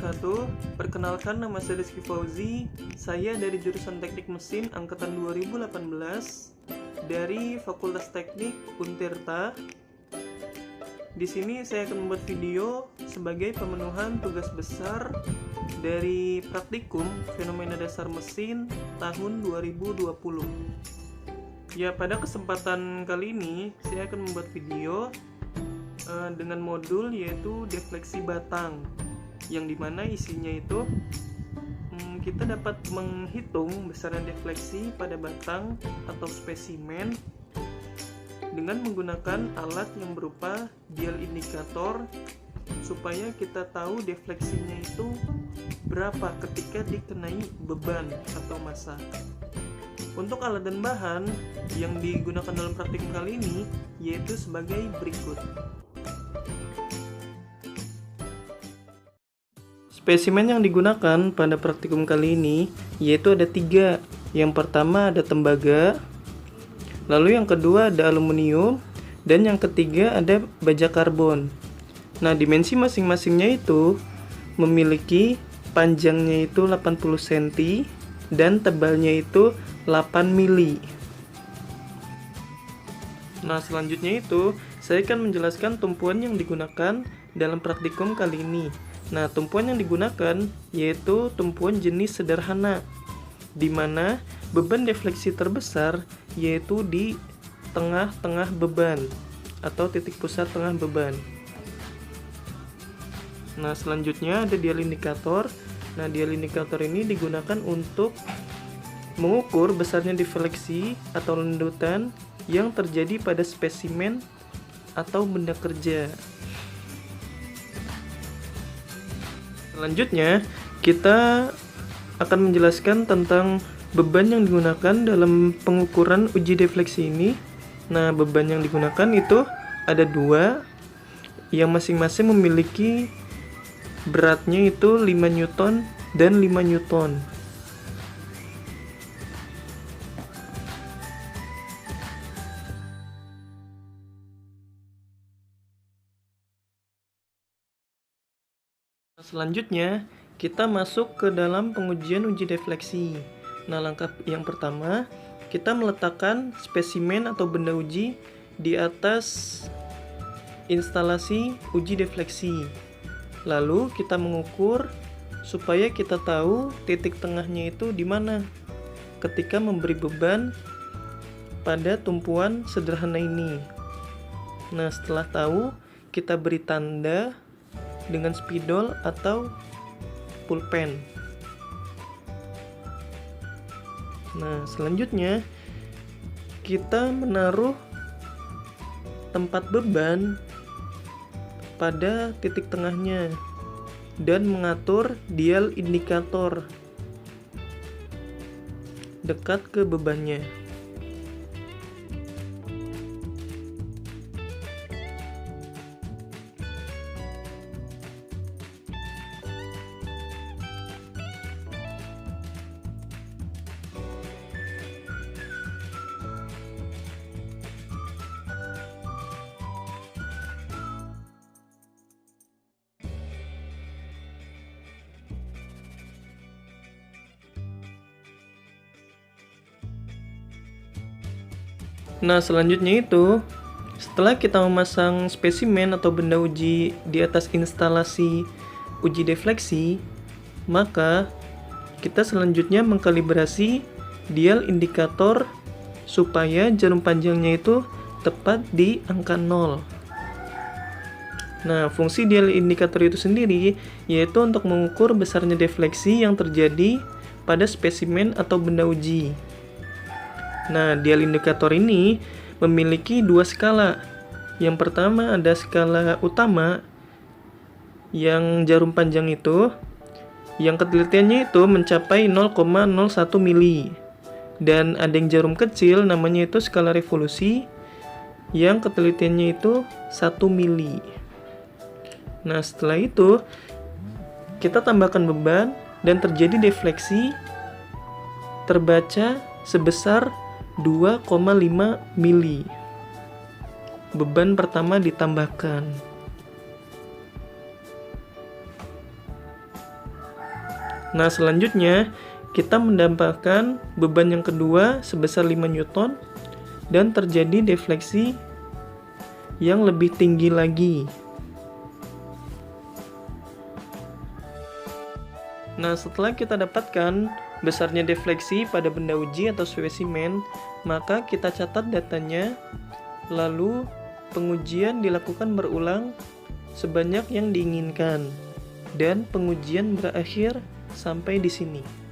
wabarakatuh. Perkenalkan, nama saya Rizky Fauzi. Saya dari jurusan Teknik Mesin angkatan 2018 dari Fakultas Teknik Untirta. Di sini saya akan membuat video sebagai pemenuhan tugas besar dari praktikum Fenomena Dasar Mesin tahun 2020. Ya, pada kesempatan kali ini saya akan membuat video dengan modul yaitu defleksi batang, yang dimana isinya itu kita dapat menghitung besaran defleksi pada batang atau spesimen dengan menggunakan alat yang berupa dial indikator, supaya kita tahu defleksinya itu berapa ketika dikenai beban atau massa. Untuk alat dan bahan yang digunakan dalam praktikum kali ini yaitu sebagai berikut. Spesimen yang digunakan pada praktikum kali ini yaitu ada 3. Yang pertama ada tembaga, lalu yang kedua ada aluminium, dan yang ketiga ada baja karbon. Nah, dimensi masing-masingnya itu memiliki panjangnya itu 80 cm dan tebalnya itu 8 mili. Nah, selanjutnya itu saya akan menjelaskan tumpuan yang digunakan dalam praktikum kali ini. Nah, tumpuan yang digunakan yaitu tumpuan jenis sederhana, di mana beban defleksi terbesar yaitu di tengah-tengah beban atau titik pusat tengah beban. Nah, selanjutnya ada dial indikator. Nah, dial indikator ini digunakan untuk mengukur besarnya defleksi atau lendutan yang terjadi pada spesimen atau benda kerja. Selanjutnya, kita akan menjelaskan tentang beban yang digunakan dalam pengukuran uji defleksi ini. Nah, beban yang digunakan itu ada 2, yang masing-masing memiliki beratnya itu 5 Newton dan 5 Newton. Selanjutnya, kita masuk ke dalam pengujian uji defleksi. Nah, langkah yang pertama, kita meletakkan spesimen atau benda uji di atas instalasi uji defleksi. Lalu kita mengukur supaya kita tahu titik tengahnya itu di mana ketika memberi beban pada tumpuan sederhana ini. Nah, setelah tahu, kita beri tanda dengan spidol atau pulpen. Nah, selanjutnya kita menaruh tempat beban pada titik tengahnya dan mengatur dial indikator dekat ke bebannya. Nah, selanjutnya itu, setelah kita memasang spesimen atau benda uji di atas instalasi uji defleksi, maka kita selanjutnya mengkalibrasi dial indikator supaya jarum panjangnya itu tepat di angka 0. Nah, fungsi dial indikator itu sendiri yaitu untuk mengukur besarnya defleksi yang terjadi pada spesimen atau benda uji. Nah, dial indikator ini memiliki 2 skala. Yang pertama ada skala utama yang jarum panjang itu, yang ketelitiannya itu mencapai 0,01 mili. Dan ada yang jarum kecil namanya itu skala revolusi yang ketelitiannya itu 1 mili. Nah, setelah itu kita tambahkan beban dan terjadi defleksi terbaca sebesar 2,5 mili. Beban pertama ditambahkan. Nah, selanjutnya kita mendapatkan beban yang kedua sebesar 5 Newton dan terjadi defleksi yang lebih tinggi lagi. Nah, setelah kita dapatkan besarnya defleksi pada benda uji atau spesimen, maka kita catat datanya, lalu pengujian dilakukan berulang sebanyak yang diinginkan, dan pengujian berakhir sampai di sini.